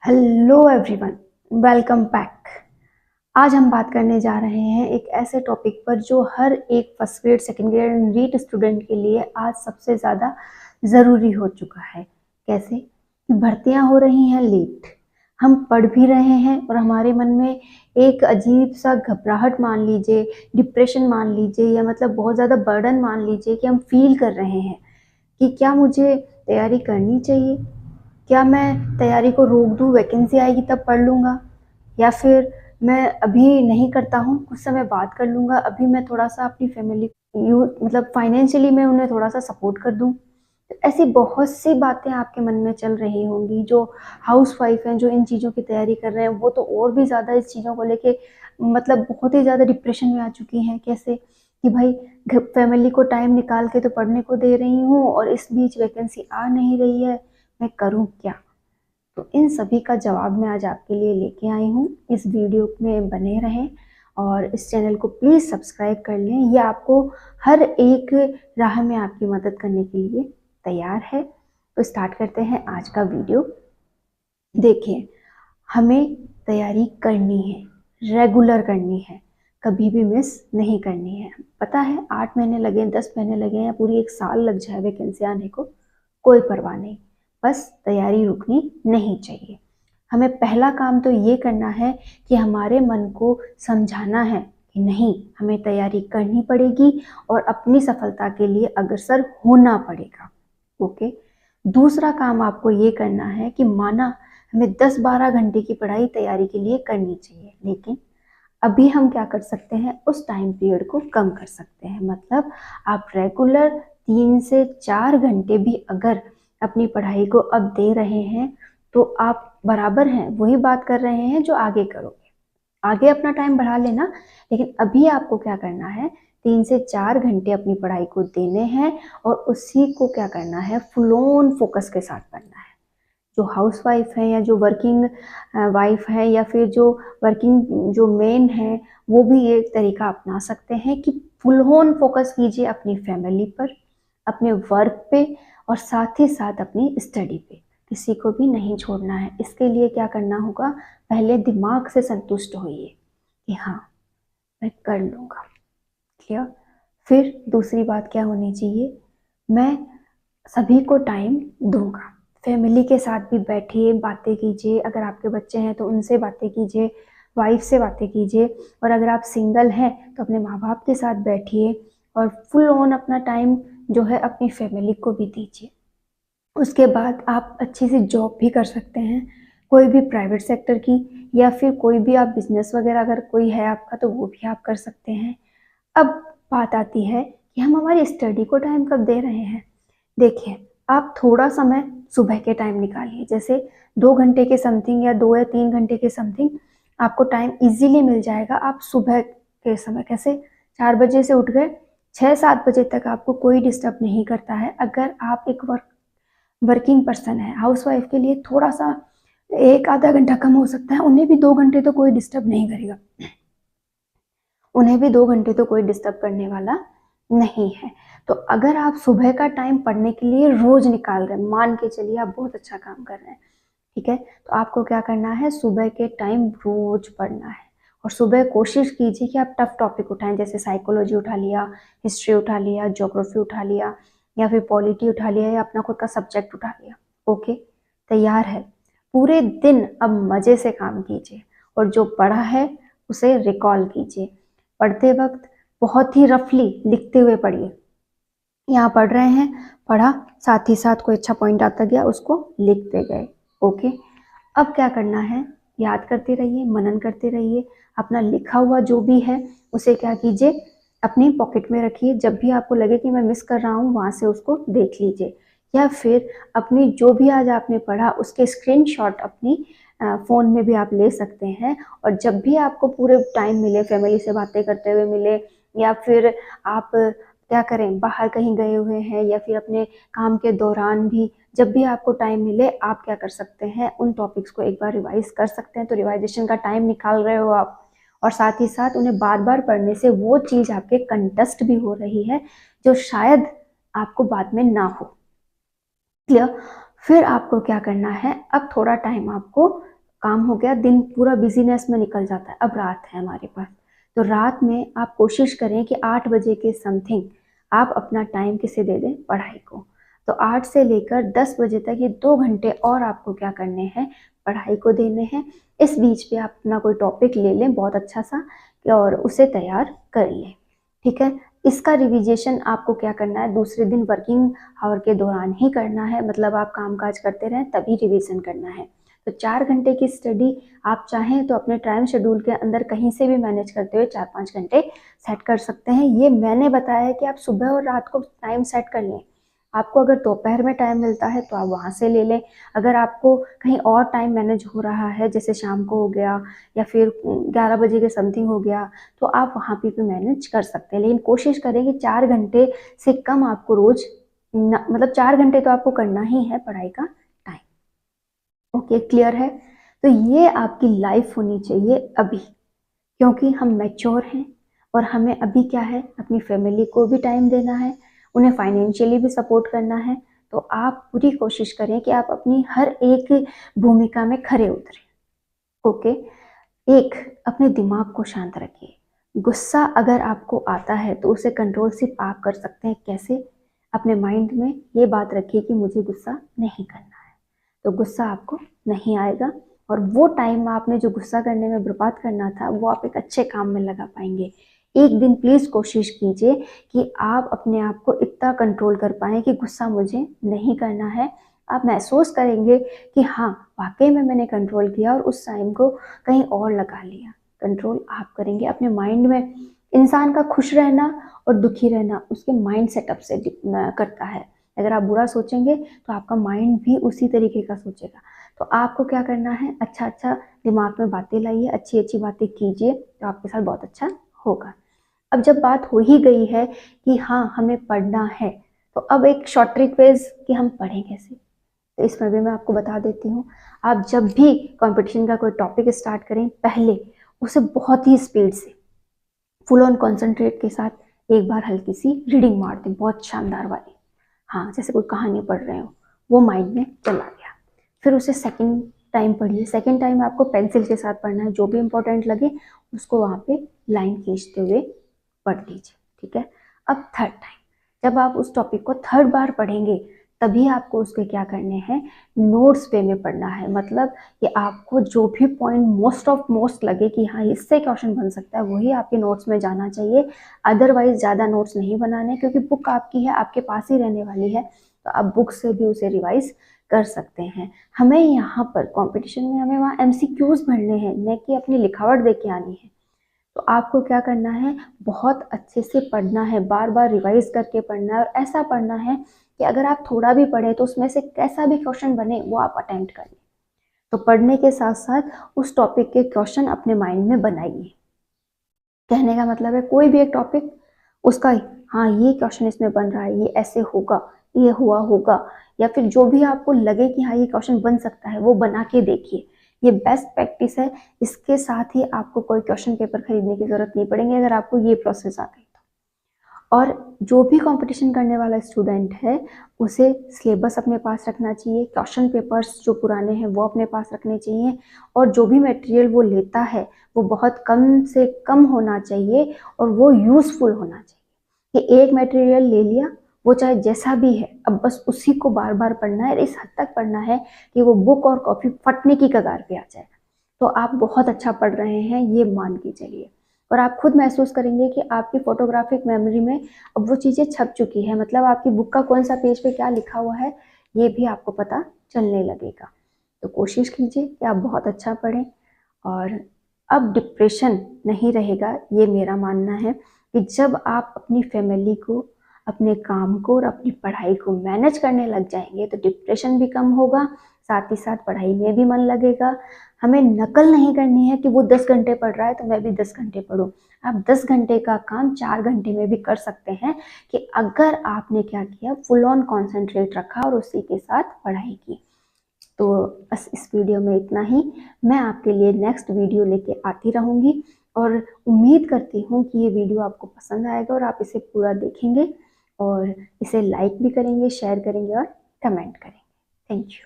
Hello everyone, welcome back. आज हम बात करने जा रहे हैं एक ऐसे टॉपिक पर जो हर एक first grade, second grade and NEET student के लिए आज सबसे ज़्यादा ज़रूरी हो चुका है। कैसे कि भर्तियां हो रही हैं लेट, हम पढ़ भी रहे हैं और हमारे मन में एक अजीब सा घबराहट मान लीजिए, डिप्रेशन मान लीजिए, या मतलब बहुत ज़्यादा बर्डन मान लीजिए कि हम फील कर रहे हैं कि क्या मुझे तैयारी करनी चाहिए, क्या मैं तैयारी को रोक दूँ, वैकेंसी आएगी तब पढ़ लूँगा, या फिर मैं अभी नहीं करता हूँ, कुछ समय बाद कर लूँगा, अभी मैं थोड़ा-सा अपनी फैमिली मतलब फाइनेंशियली मैं उन्हें थोड़ा-सा सपोर्ट कर दूँ। तो ऐसी बहुत सी बातें आपके मन में चल रही होंगी। जो हाउसवाइफ़ हैं, जो इन चीज़ों की तैयारी कर रहे हैं, वो तो और भी ज़्यादा इस चीज़ों को लेके मतलब बहुत ही ज़्यादा डिप्रेशन में आ चुकी हैं। कैसे कि भाई फैमिली को टाइम निकाल के तो पढ़ने को दे रही हूँ और इस बीच वैकेंसी आ नहीं रही है, मैं करूँ क्या? तो इन सभी का जवाब मैं आज आपके लिए लेके आई हूँ। इस वीडियो में बने रहें और इस चैनल को प्लीज़ सब्सक्राइब कर लें। ये आपको हर एक राह में आपकी मदद करने के लिए तैयार है। तो स्टार्ट करते हैं आज का वीडियो। देखिए, हमें तैयारी करनी है, रेगुलर करनी है, कभी भी मिस नहीं करनी है। पता है 8 महीने लगे, 10 महीने लगे या पूरी 1 साल लग जाए वैकेंसी आने को, कोई परवाह नहीं, बस तैयारी रुकनी नहीं चाहिए। हमें पहला काम तो ये करना है कि हमारे मन को समझाना है कि नहीं, हमें तैयारी करनी पड़ेगी और अपनी सफलता के लिए अग्रसर होना पड़ेगा। ओके। दूसरा काम आपको ये करना है कि माना हमें 10-12 घंटे की पढ़ाई तैयारी के लिए करनी चाहिए, लेकिन अभी हम क्या कर सकते हैं, उस टाइम पीरियड को कम कर सकते हैं। मतलब आप रेगुलर 3 से 4 घंटे भी अगर अपनी पढ़ाई को अब दे रहे हैं तो आप बराबर हैं, वही बात कर रहे हैं जो आगे करोगे। आगे अपना टाइम बढ़ा लेना, लेकिन अभी आपको क्या करना है, 3 से 4 घंटे अपनी पढ़ाई को देने हैं और उसी को क्या करना है, फुल ऑन फोकस के साथ पढ़ना है। जो हाउसवाइफ है या जो वर्किंग वाइफ है या फिर जो वर्किंग जो मेन है, वो भी ये तरीका अपना सकते हैं कि फुल ऑन फोकस कीजिए अपनी फैमिली पर, अपने वर्क पे और साथ ही साथ अपनी स्टडी पे। किसी को भी नहीं छोड़ना है। इसके लिए क्या करना होगा, पहले दिमाग से संतुष्ट होइए कि हाँ, मैं कर लूँगा। क्लियर। फिर दूसरी बात क्या होनी चाहिए, मैं सभी को टाइम दूंगा। फैमिली के साथ भी बैठिए, बातें कीजिए। अगर आपके बच्चे हैं तो उनसे बातें कीजिए, वाइफ से बातें कीजिए, और अगर आप सिंगल हैं तो अपने माँ बाप के साथ बैठिए और फुल ऑन अपना टाइम जो है अपनी फैमिली को भी दीजिए। उसके बाद आप अच्छी सी जॉब भी कर सकते हैं, कोई भी प्राइवेट सेक्टर की, या फिर कोई भी आप बिजनेस वगैरह अगर कोई है आपका तो वो भी आप कर सकते हैं। अब बात आती है कि हम हमारी स्टडी को टाइम कब दे रहे हैं। देखिए, आप थोड़ा समय सुबह के टाइम निकालिए, जैसे 2 घंटे के समथिंग या 2 या 3 घंटे के समथिंग आपको टाइम इजीली मिल जाएगा। आप सुबह के समय कैसे 4 बजे से उठ गए, 6-7 बजे तक आपको कोई डिस्टर्ब नहीं करता है। अगर आप एक वर्किंग पर्सन है, हाउसवाइफ के लिए थोड़ा सा 1 आधा घंटा कम हो सकता है, उन्हें भी 2 घंटे तो कोई डिस्टर्ब नहीं करेगा। उन्हें भी 2 घंटे तो कोई डिस्टर्ब करने वाला नहीं है। तो अगर आप सुबह का टाइम पढ़ने के लिए रोज निकाल रहे हैं, मान के चलिए आप बहुत अच्छा काम कर रहे हैं, ठीक है, तो आपको क्या करना है, सुबह के टाइम रोज पढ़ना है। और सुबह कोशिश कीजिए कि आप टफ टॉपिक उठाएं, जैसे साइकोलॉजी उठा लिया, हिस्ट्री उठा लिया, ज्योग्राफी उठा लिया, या फिर पॉलिटी उठा लिया, या अपना खुद का सब्जेक्ट उठा लिया। ओके, तैयार है। पूरे दिन अब मजे से काम कीजिए और जो पढ़ा है उसे रिकॉल कीजिए। पढ़ते वक्त बहुत ही रफली लिखते हुए पढ़िए। यहाँ पढ़ रहे हैं, पढ़ा, साथ ही साथ कोई अच्छा पॉइंट आता गया उसको लिखते गए। ओके। अब क्या करना है, याद करते रहिए, मनन करते रहिए। अपना लिखा हुआ जो भी है उसे क्या कीजिए, अपनी पॉकेट में रखिए। जब भी आपको लगे कि मैं मिस कर रहा हूँ, वहाँ से उसको देख लीजिए, या फिर अपनी जो भी आज आपने पढ़ा उसके स्क्रीनशॉट अपनी फ़ोन में भी आप ले सकते हैं। और जब भी आपको पूरे टाइम मिले, फैमिली से बातें करते हुए मिले, या फिर आप क्या करें, बाहर कहीं गए हुए हैं, या फिर अपने काम के दौरान भी जब भी आपको टाइम मिले, आप क्या कर सकते हैं, उन टॉपिक्स को एक बार रिवाइज कर सकते हैं। तो रिवाइजेशन का टाइम निकाल रहे हो आप, और साथ ही साथ उन्हें बार बार पढ़ने से वो चीज़ आपके कंटेस्ट भी हो रही है जो शायद आपको बाद में ना हो। क्लियर। फिर आपको क्या करना है, अब थोड़ा टाइम आपको काम हो गया, दिन पूरा बिजीनेस में निकल जाता है, अब रात है हमारे पास। तो रात में आप कोशिश करें कि 8 बजे के समथिंग आप अपना टाइम किसे दे दें, पढ़ाई को। तो 8 से लेकर 10 बजे तक ये 2 घंटे और आपको क्या करने हैं, पढ़ाई को देने हैं। इस बीच पे आप अपना कोई टॉपिक ले लें बहुत अच्छा सा और उसे तैयार कर लें, ठीक है। इसका रिविजेशन आपको क्या करना है, दूसरे दिन वर्किंग आवर के दौरान ही करना है, मतलब आप काम काज करते रहें तभी रिवीजन करना है। तो 4 घंटे की स्टडी आप चाहें तो अपने टाइम शेड्यूल के अंदर कहीं से भी मैनेज करते हुए 4-5 घंटे सेट कर सकते हैं। ये मैंने बताया है कि आप सुबह और रात को टाइम सेट कर लें। आपको अगर दोपहर में टाइम मिलता है तो आप वहाँ से ले लें। अगर आपको कहीं और टाइम मैनेज हो रहा है, जैसे शाम को हो गया या फिर 11 बजे के समथिंग हो गया, तो आप वहाँ पे भी मैनेज कर सकते हैं। लेकिन कोशिश करें कि 4 घंटे से कम आपको रोज मतलब 4 घंटे तो आपको करना ही है पढ़ाई का टाइम। ओके, क्लियर है। तो ये आपकी लाइफ होनी चाहिए अभी, क्योंकि हम मैच्योर हैं और हमें अभी क्या है, अपनी फैमिली को भी टाइम देना है, उन्हें फाइनेंशियली भी सपोर्ट करना है। तो आप पूरी कोशिश करें कि आप अपनी हर एक भूमिका में खरे उतरें। ओके, एक, अपने दिमाग को शांत रखिए। गुस्सा अगर आपको आता है तो उसे कंट्रोल सिर्फ आप कर सकते हैं। कैसे? अपने माइंड में ये बात रखिए कि मुझे गुस्सा नहीं करना है, तो गुस्सा आपको नहीं आएगा और वो टाइम आपने जो गुस्सा करने में बर्बाद करना था वो आप एक अच्छे काम में लगा पाएंगे। एक दिन प्लीज़ कोशिश कीजिए कि आप अपने आप को इतना कंट्रोल कर पाएँ कि गुस्सा मुझे नहीं करना है। आप महसूस करेंगे कि हाँ, वाकई में मैंने कंट्रोल किया और उस टाइम को कहीं और लगा लिया। कंट्रोल आप करेंगे अपने माइंड में। इंसान का खुश रहना और दुखी रहना उसके माइंड सेटअप से करता है। अगर आप बुरा सोचेंगे तो आपका माइंड भी उसी तरीके का सोचेगा। तो आपको क्या करना है, अच्छा अच्छा दिमाग में बातें लाइए, अच्छी अच्छी बातें कीजिए, तो आपके साथ बहुत अच्छा होगा। अब जब बात हो ही गई है कि हाँ हमें पढ़ना है, तो अब एक शॉर्ट ट्रिक वेज कि हम पढ़ें कैसे, तो इसमें भी मैं आपको बता देती हूँ। आप जब भी कंपटीशन का कोई टॉपिक स्टार्ट करें, पहले उसे बहुत ही स्पीड से फुल ऑन कॉन्सेंट्रेट के साथ एक बार हल्की सी रीडिंग मार दें, बहुत शानदार वाली। हाँ, जैसे कोई कहानी पढ़ रहे हो, वो माइंड में चला गया। फिर उसे सेकंड टाइम पढ़िए। सेकंड टाइम आपको पेंसिल के साथ पढ़ना है, जो भी इंपॉर्टेंट लगे उसको वहाँ पे लाइन खींचते हुए पढ़ लीजिए, ठीक है। अब थर्ड टाइम जब आप उस टॉपिक को थर्ड बार पढ़ेंगे, तभी आपको उसके क्या करने हैं, नोट्स वे में पढ़ना है। मतलब कि आपको जो भी पॉइंट मोस्ट ऑफ मोस्ट लगे कि हाँ इससे क्वेश्चन बन सकता है, वही आपके नोट्स में जाना चाहिए। अदरवाइज ज़्यादा नोट्स नहीं बनाने, क्योंकि बुक आपकी है, आपके पास ही रहने वाली है, तो आप बुक से भी उसे रिवाइज कर सकते हैं। हमें यहाँ पर कंपटीशन में हमें वहाँ MCQs भरने हैं, न कि अपनी लिखावट दे के आनी है। तो आपको क्या करना है, बहुत अच्छे से पढ़ना है, बार बार रिवाइज करके पढ़ना है, और ऐसा पढ़ना है कि अगर आप थोड़ा भी पढ़े तो उसमें से कैसा भी क्वेश्चन बने वो आप अटेम्प्ट कर लें। तो पढ़ने के साथ साथ उस टॉपिक के क्वेश्चन अपने माइंड में बनाइए। कहने का मतलब है कोई भी एक टॉपिक उसका, हाँ ये क्वेश्चन इसमें बन रहा है, ये ऐसे होगा, ये हुआ होगा, या फिर जो भी आपको लगे कि हाँ ये क्वेश्चन बन सकता है वो बना के देखिए। ये बेस्ट प्रैक्टिस है। इसके साथ ही आपको कोई क्वेश्चन पेपर खरीदने की जरूरत नहीं पड़ेगी अगर आपको ये प्रोसेस आ गई तो। और जो भी कंपटीशन करने वाला स्टूडेंट है उसे सिलेबस अपने पास रखना चाहिए, क्वेश्चन पेपर्स जो पुराने हैं वो अपने पास रखने चाहिए, और जो भी मटेरियल वो लेता है वो बहुत कम से कम होना चाहिए और वो यूज़फुल होना चाहिए। कि एक मटेरियल ले लिया, वो चाहे जैसा भी है, अब बस उसी को बार बार पढ़ना है, इस हद तक पढ़ना है कि वो बुक और कॉपी फटने की कगार पे आ जाए। तो आप बहुत अच्छा पढ़ रहे हैं, ये मान के चलिए। और आप खुद महसूस करेंगे कि आपकी फोटोग्राफिक मेमोरी में अब वो चीज़ें छप चुकी है, मतलब आपकी बुक का कौन सा पेज पे क्या लिखा हुआ है ये भी आपको पता चलने लगेगा। तो कोशिश कीजिए कि आप बहुत अच्छा पढ़ें। और अब डिप्रेशन नहीं रहेगा, ये मेरा मानना है कि जब आप अपनी फैमिली को, अपने काम को और अपनी पढ़ाई को मैनेज करने लग जाएंगे तो डिप्रेशन भी कम होगा, साथ ही साथ पढ़ाई में भी मन लगेगा। हमें नकल नहीं करनी है कि वो 10 घंटे पढ़ रहा है तो मैं भी 10 घंटे पढूं। आप 10 घंटे का काम 4 घंटे में भी कर सकते हैं, कि अगर आपने क्या किया, फुल ऑन कॉन्सेंट्रेट रखा और उसी के साथ पढ़ाई की। तो बस इस वीडियो में इतना ही। मैं आपके लिए नेक्स्ट वीडियो लेके आती रहूँगी और उम्मीद करती हूँ कि ये वीडियो आपको पसंद आएगा और आप इसे पूरा देखेंगे और इसे लाइक भी करेंगे, शेयर करेंगे और कमेंट करेंगे। Thank you.